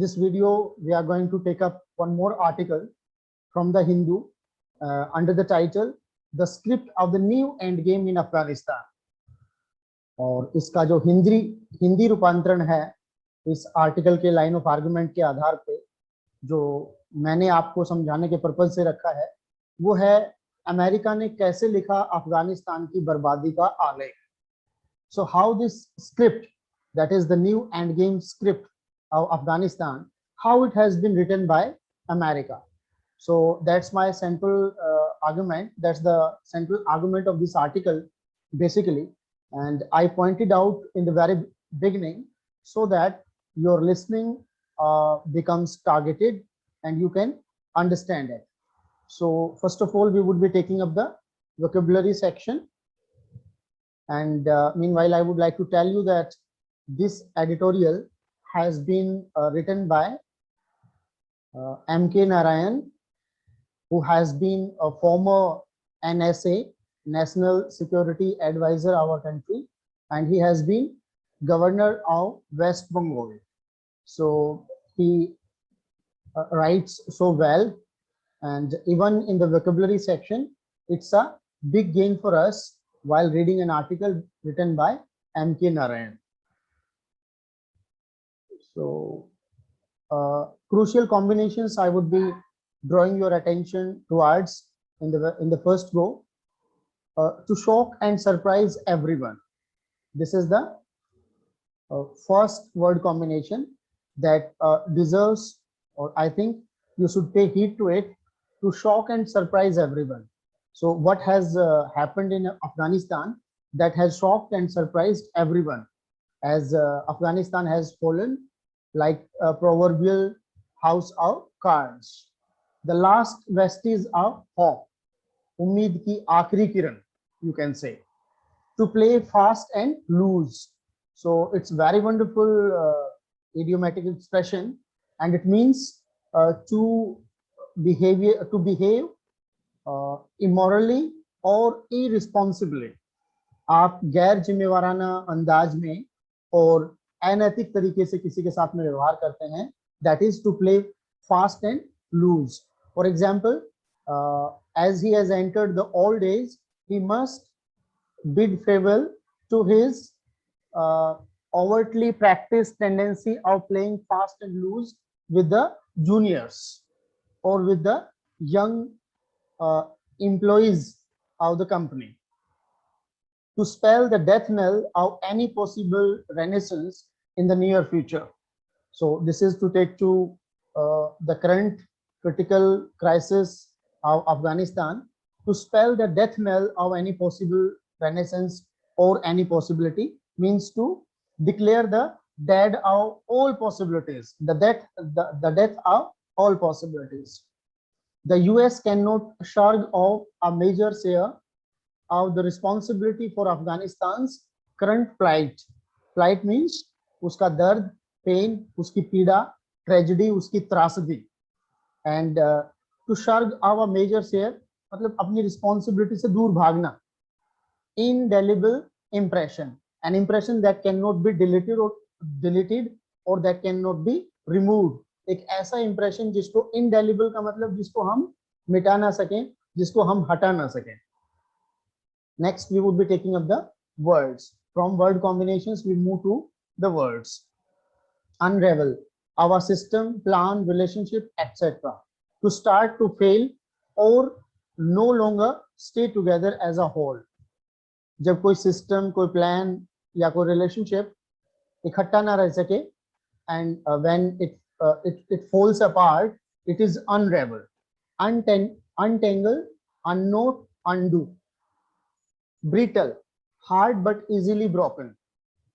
this video, we are going to take up one more article from the Hindu under the title "The Script of the New Endgame in Afghanistan." और इसका जो हिंदी रूपांतरण है इस article के line of argument के आधार पे जो मैंने आपको समझाने के पर्पज से रखा है वो है अमेरिका ने कैसे लिखा अफगानिस्तान की बर्बादी का आलेख. So how this script, that is the new endgame script of Afghanistan, how it has been written by America. So that's my central argument. That's the central argument of this article, basically. And I pointed out in the very beginning so that your listening becomes targeted and you can understand it. So first of all, we would be taking up the vocabulary section. And meanwhile, I would like to tell you that this editorial has been written by M.K. Narayan, who has been a former NSA, National Security Advisor of our country, and he has been governor of West Bengal. So he writes so well, and even in the vocabulary section, it's a big gain for us while reading an article written by M.K. Narayan. So crucial combinations I would be drawing your attention towards in the first row. To shock and surprise everyone. This is the first word combination that deserves, or I think you should pay heed to it, to shock and surprise everyone. So what has happened in Afghanistan that has shocked and surprised everyone, as Afghanistan has fallen like a proverbial house of cards. The last vestige of hope, उम्मीद की आखिरी किरण, you can say. To play fast and loose. So it's very wonderful idiomatic expression, and it means to behave immorally or irresponsibly. आप गैर जिम्मेवाराना अंदाज में और अनैतिक तरीके से किसी के साथ में व्यवहार करते हैं. That is to play fast and loose. For example, as he has entered the old age, he must bid farewell to his overtly practiced tendency of playing fast and loose with the juniors or with the young employees of the company. To spell the death knell of any possible renaissance in the near future. So this is to take to the current critical crisis of Afghanistan. To spell the death knell of any possible renaissance or any possibility means to declare the dead of all possibilities, the death of all possibilities. The US cannot shrug off a major share of the responsibility for Afghanistan's current plight. Plight means uska dard, pain, uski पीड़ा, tragedy, uski त्रासदी. And to shrug off a major share मतलब अपनी responsibility से दूर भागना. Indelible impression, an impression that cannot be deleted or that cannot be removed. एक ऐसा impression जिसको indelible का मतलब जिसको हम मिटा ना सकें, जिसको हम हटा ना सकें. Next, we would be taking up the words. From word combinations, we move to the words. Unravel, our system, plan, relationship, etc. To start to fail or no longer stay together as a whole. जब कोई system, कोई plan या कोई relationship इकट्ठा ना रह सके, and when it falls apart, it is unravel, untangle, unknot, undo. Brittle, hard but easily broken.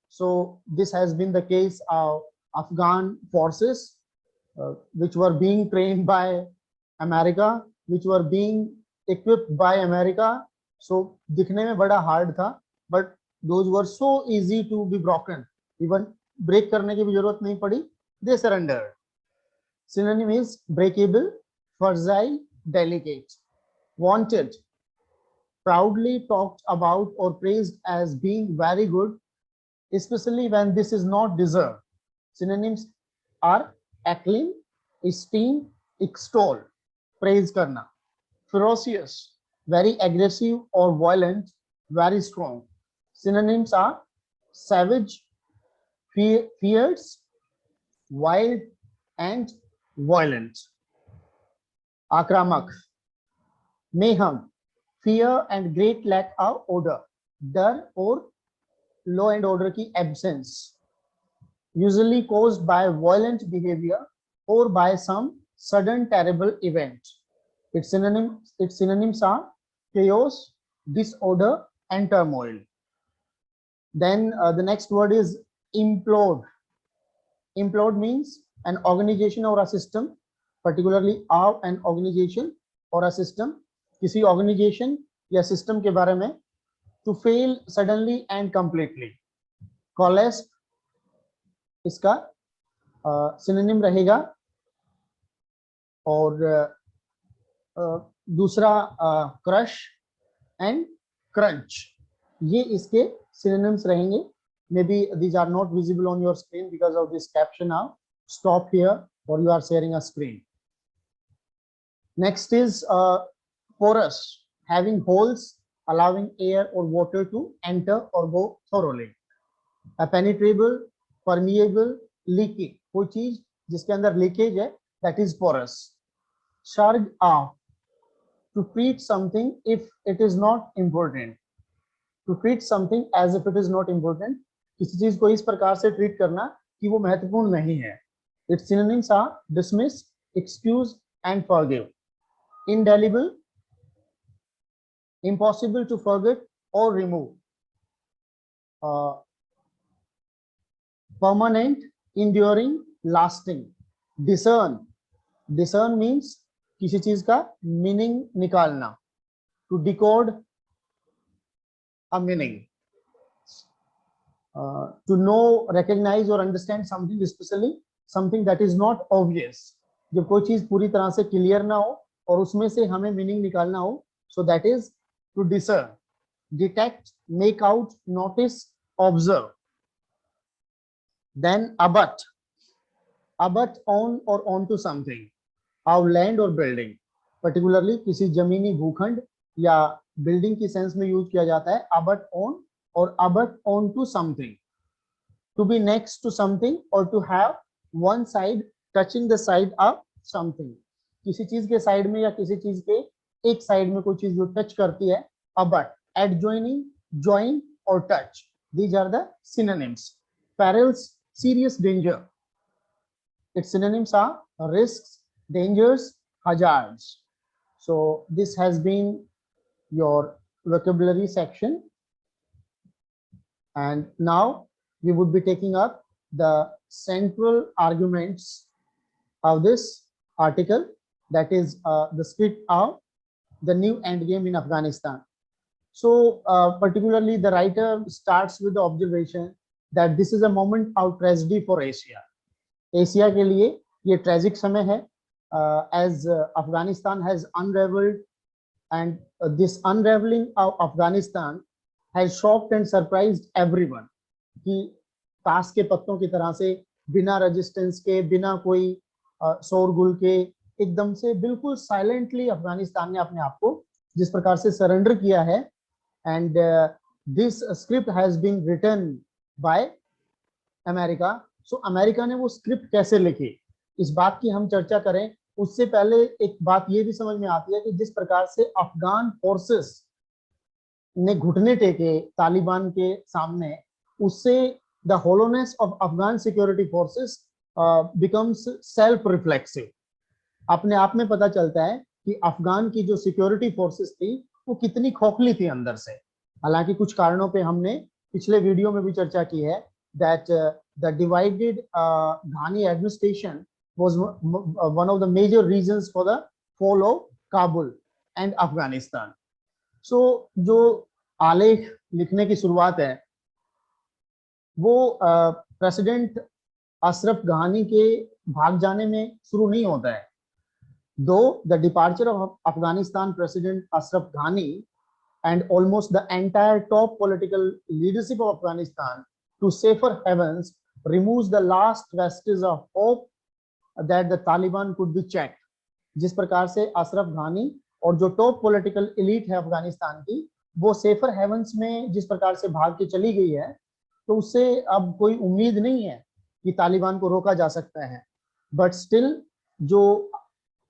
So this has been the case of Afghan forces which were being trained by America, which were being equipped by America. So दिखने में बड़ा hard था, but those were so easy to be broken. Even break करने की भी जरूरत नहीं पड़ी. They surrendered. Synonym is breakable, fragile, delicate. Wanted, proudly talked about or praised as being very good, especially when this is not deserved. Synonyms are acclaim, esteem, extol, praise करना. Ferocious, very aggressive or violent, very strong. Synonyms are savage, fierce, wild, and violent. आक्रामक, mayhem, fear and great lack of order, डर और law and order की absence, usually caused by violent behavior or by some sudden terrible event. Its synonyms are chaos, disorder, and turmoil. Then the next word is implode. Implode means an organization or a system, particularly an organization or a system, किसी organization या system के बारे में, to fail suddenly and completely. Collapse इसका synonym रहेगा. और दूसरा crush and crunch, ये इसके synonyms रहेंगे. Maybe these are not visible on your screen because of this caption now. Stop here or you are sharing a screen. Next is porous, having holes, allowing air or water to enter or go thoroughly. A penetrable, permeable, leaking, कोई चीज जिसके अंदर leakage है, that is porous. Sharg off, to treat something if it is not important. To treat something as if it is not important, किसी चीज को इस प्रकार से ट्रीट करना कि वो महत्वपूर्ण नहीं है. Its synonyms are dismiss, excuse, and forgive. Indelible, impossible to forget or remove. Permanent, enduring, lasting. Discern, discern means किसी चीज का मीनिंग निकालना. To decode a meaning. To know, recognize or understand something, especially something that is not obvious. जब कोई चीज पूरी तरह से क्लियर ना हो और उसमें से हमें मीनिंग निकालना हो, so that is to discern. Detect, make out, notice, observe. Then abut, abut on or onto something, of land or building. Particularly किसी जमीनी भूखंड या बिल्डिंग की सेंस में यूज किया जाता है abut on or abut onto something. To be next to something or to have one side touching the side of something. किसी चीज के साइड में या किसी चीज के एक साइड में कोई चीज जो टच करती है, abut, adjoining, join or touch. These are the synonyms. Perils, serious danger. Its synonyms are risks, dangers, hazards. So this has been your vocabulary section. And now we would be taking up the central arguments of this article, that is the script of the new endgame in Afghanistan. So particularly the writer starts with the observation that this is a moment of tragedy for Asia. Asia के लिए ये tragic समय है, as Afghanistan has unraveled, and this unraveling of Afghanistan has shocked and surprised everyone. कि ताश के पत्तों की तरह से बिना रेजिस्टेंस के, बिना कोई शोरगुल के, एकदम से बिल्कुल साइलेंटली अफगानिस्तान ने अपने आप को जिस प्रकार से सरेंडर किया है. And this script has been written by America. So America ने वो स्क्रिप्ट कैसे लिखी, इस बात की हम चर्चा करें. उससे पहले एक बात ये भी समझ में आती है कि जिस प्रकार से अफगान फोर्सेस ने घुटने टेके तालिबान के सामने, उससे the hollowness of Afghan security forces becomes self reflexive. अपने आप में पता चलता है कि अफगान की जो सिक्योरिटी फोर्सेस थी वो कितनी खोखली थी अंदर से. हालांकि कुछ कारणों पे हमने पिछले वीडियो में भी चर्चा की है that the divided Ghani administration was one of the major reasons for the fall of Kabul and Afghanistan. So जो आलेख लिखने की शुरुआत है वो प्रेसिडेंट अशरफ घानी के भाग जाने में शुरू नहीं होता है. Though the departure of Afghanistan President Ashraf Ghani and almost the entire top political leadership of Afghanistan to safer heavens removes the last vestige of hope that the Taliban could be checked. जिस प्रकार से अशरफ घानी और जो top political elite है अफगानिस्तान की, वो safer heavens में जिस प्रकार से भाग के चली गई है, तो उससे अब कोई उम्मीद नहीं है कि तालिबान को रोका जा सकता है. बट स्टिल जो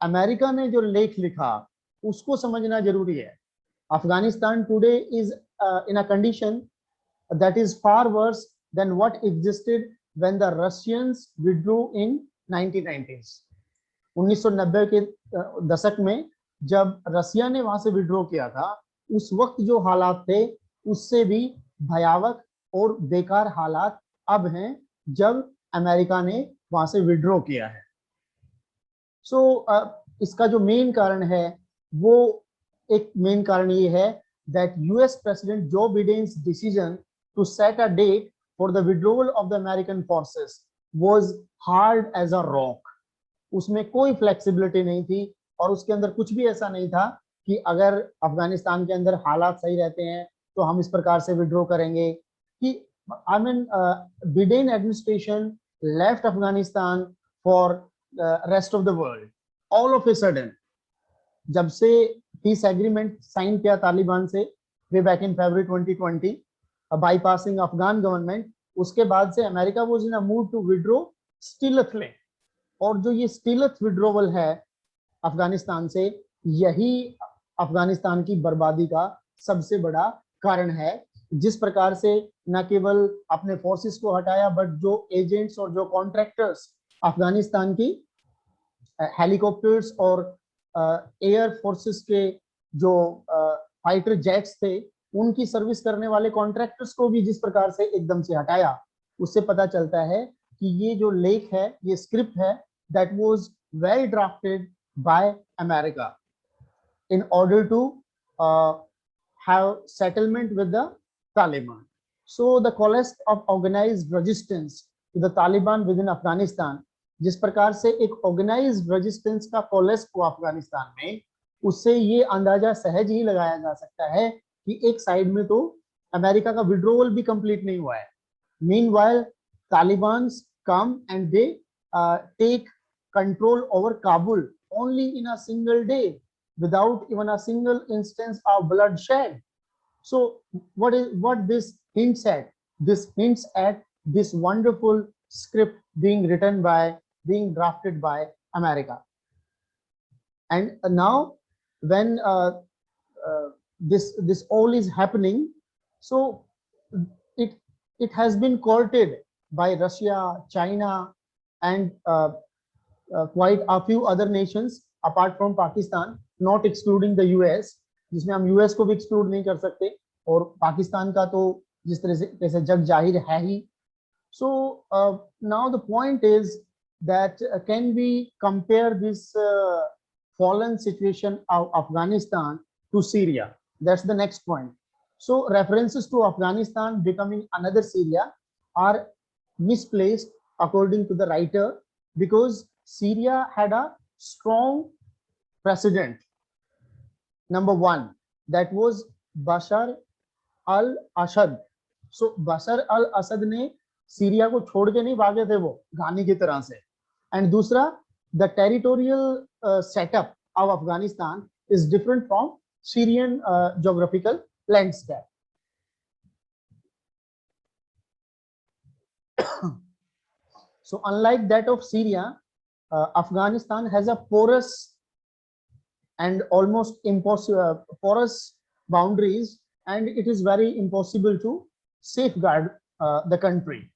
अमेरिका ने जो लेख लिखा उसको समझना जरूरी है. Afghanistan today is in a condition that is far worse than what existed when the Russians withdrew in 1990s. 1990 के दशक में जब रसिया ने वहां से विड्रॉ किया था, उस वक्त जो हालात थे उससे भी भयावह और बेकार हालात अब हैं जब अमेरिका ने वहां से विड्रॉ किया है. सो इसका जो मेन कारण है, वो एक मेन कारण ये है that US President Joe Biden's decision to set a date for the withdrawal of the American forces was hard as a rock. उसमें कोई फ्लेक्सिबिलिटी नहीं थी और उसके अंदर कुछ भी ऐसा नहीं था कि अगर अफगानिस्तान के अंदर हालात सही रहते हैं तो हम इस प्रकार से विड्रॉ करेंगे. कि I mean Biden administration left Afghanistan for rest of the world all of a sudden. जब से पीस एग्रीमेंट साइन किया तालिबान से way back in February 2020, bypassing Afghan government, उसके बाद से America was in a mood to withdraw stealthily. और जो ये stealth withdrawal है अफगानिस्तान से, यही अफगानिस्तान की बर्बादी का सबसे बड़ा कारण है. जिस प्रकार से न केवल अपने फोर्सेस को हटाया, बट जो एजेंट्स और जो कॉन्ट्रैक्टर्स अफगानिस्तान की हेलीकॉप्टर्स और एयर फोर्सेस के जो फाइटर जेट्स थे, उनकी सर्विस करने वाले कॉन्ट्रैक्टर्स को भी जिस प्रकार से एकदम से हटाया, उससे पता चलता है कि ये जो लेख है, ये स्क्रिप्ट है, that was well drafted by America in order to have settlement with the Taliban. So the collapse of organized resistance to the Taliban within Afghanistan, जिस प्रकार से एक organized resistance का collapse हुआ अफगानिस्तान में, उससे ये अंदाजा सहज ही लगाया जा सकता है कि एक साइड में तो अमेरिका का विड्रॉवल भी कंप्लीट नहीं हुआ है. Meanwhile, Taliban come and they take control over Kabul only in a single day, without even a single instance of bloodshed. So what this hints at? This hints at this wonderful script being drafted by America. And now when this all is happening, so it has been courted by Russia, China, and quite a few other nations apart from Pakistan, not excluding the US, जिसमें हम US को भी exclude नहीं कर सकते, और पाकिस्तान का तो जिस तरह से जग जाहिर है ही. So now the point is that can we compare this fallen situation of Afghanistan to Syria? That's the next point. So references to Afghanistan becoming another Syria are misplaced according to the writer, because Syria had a strong precedent. Number one, that was Bashar al-Assad. So Bashar al-Assad ने Syria को छोड़ के नहीं भागे थे वो घानी की तरह से. And दूसरा, the territorial setup of Afghanistan is different from Syrian geographical landscape. So unlike that of Syria, Afghanistan has a porous and almost impossible porous boundaries, and it is very impossible to safeguard the country.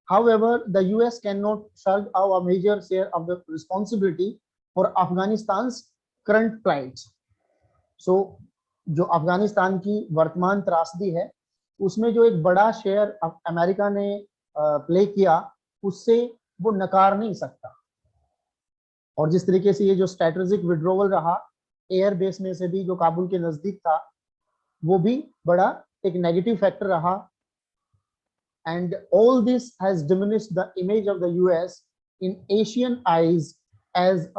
However, the US cannot shirk a major share of the responsibility for Afghanistan's current plight. So जो अफगानिस्तान की वर्तमान त्रासदी है, उसमें जो एक बड़ा share America ने प्ले किया, उससे वो नकार नहीं सकता. और जिस तरीके से ये जो स्ट्रेटेजिक विड्रॉवल रहा एयर बेस में से भी, जो काबुल के नजदीक था, वो भी बड़ा एक नेगेटिव फैक्टर रहा. And all this has diminished the image of the US in Asian eyes, as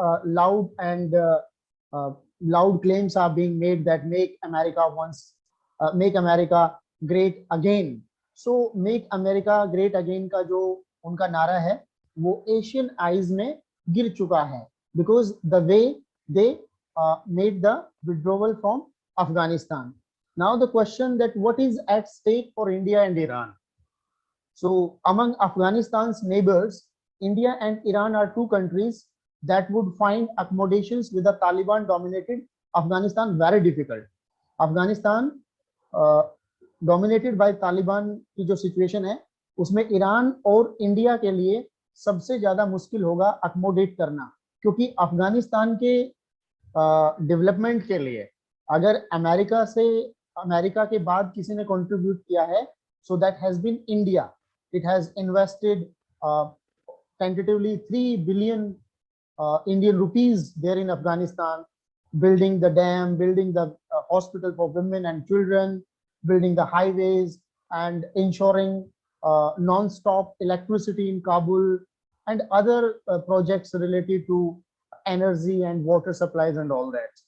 loud claims are being made that make America great again. So make America great again का जो उनका नारा है, वो Asian eyes में गिर चुका है because the way they made the withdrawal from Afghanistan. Now the question that what is at stake for India and Iran? So among Afghanistan's neighbors, India and Iran are two countries that would find accommodations with the Taliban dominated Afghanistan very difficult. Afghanistan dominated by Taliban की जो situation है उसमें Iran और India के लिए सबसे ज्यादा मुश्किल होगा अकोमोडेट करना, क्योंकि अफगानिस्तान के डेवलपमेंट के लिए अगर अमेरिका के बाद किसी ने कंट्रीब्यूट किया है, so that has been India. It has invested tentatively 3 billion Indian rupees there in Afghanistan, building the dam, building the hospital for women and children, building the highways, and ensuring non-stop electricity in Kabul, and other projects related to energy and water supplies and all that.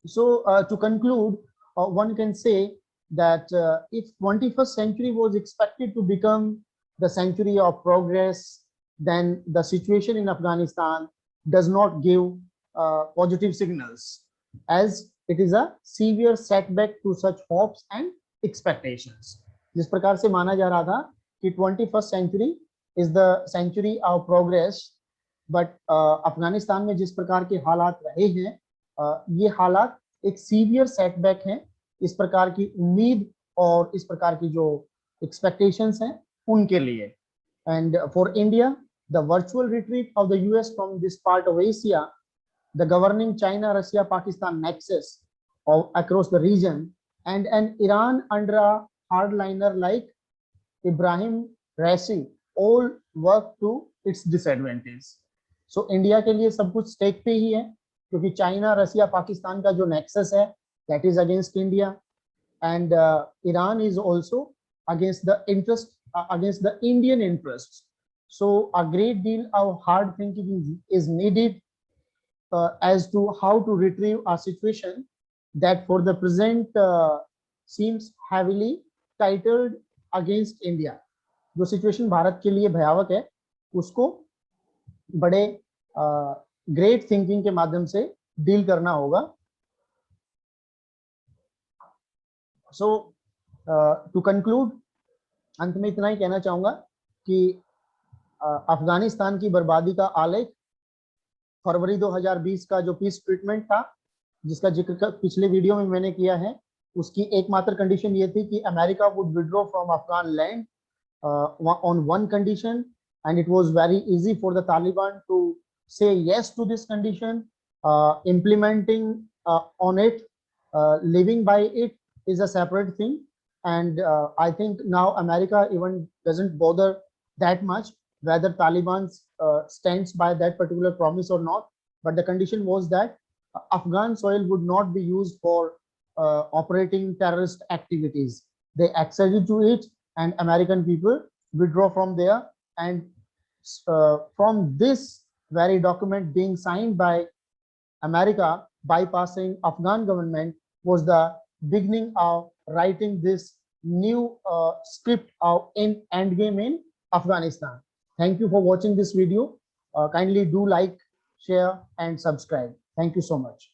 So to conclude, one can say that if 21st century was expected to become the century of progress, then the situation in Afghanistan does not give positive signals, as it is a severe setback to such hopes and expectations. जिस प्रकार से माना जा रहा था कि 21st century is the century of progress, but Afghanistan में जिस प्रकार के हालात रहे हैं, ये हालात एक सीवियर सेटबैक हैं इस प्रकार की उम्मीद और इस प्रकार की जो एक्सपेक्टेशंस हैं उनके लिए. And for India, the virtual retreat of the US from this part of Asia, the governing China, Russia, Pakistan nexus across the region, and an Iran under a hardliner like Ibrahim Raisi, all work to its disadvantage. So India के लिए सब कुछ stake पे ही है, क्योंकि China, रसिया, पाकिस्तान का जो nexus है that is against India, and Iran is also against the interest against the Indian interests. So a great deal of hard thinking is needed as to how to retrieve a situation that for the present seems heavily titled against India. जो situation Bharat के लिए भयावह है उसको बड़े great thinking के माध्यम से डील करना होगा. सो टू कंक्लूड, अंत में इतना ही कहना चाहूंगा कि अफगानिस्तान की बर्बादी का आलेख फरवरी 2020 का जो पीस ट्रीटमेंट था जिसका जिक्र पिछले वीडियो में मैंने किया है, उसकी एकमात्र कंडीशन ये थी कि America would withdraw from Afghan land on one condition, and it was very easy for the Taliban to say yes to this condition. Implementing on it, living by it is a separate thing, and I think now America even doesn't bother that much whether Taliban stands by that particular promise or not, but the condition was that Afghan soil would not be used for operating terrorist activities. They acceded to it, and American people withdraw from there, and from this very document being signed by America bypassing Afghan government was the beginning of writing this new script of endgame in Afghanistan. Thank you for watching this video. Kindly do like, share, and subscribe. Thank you so much.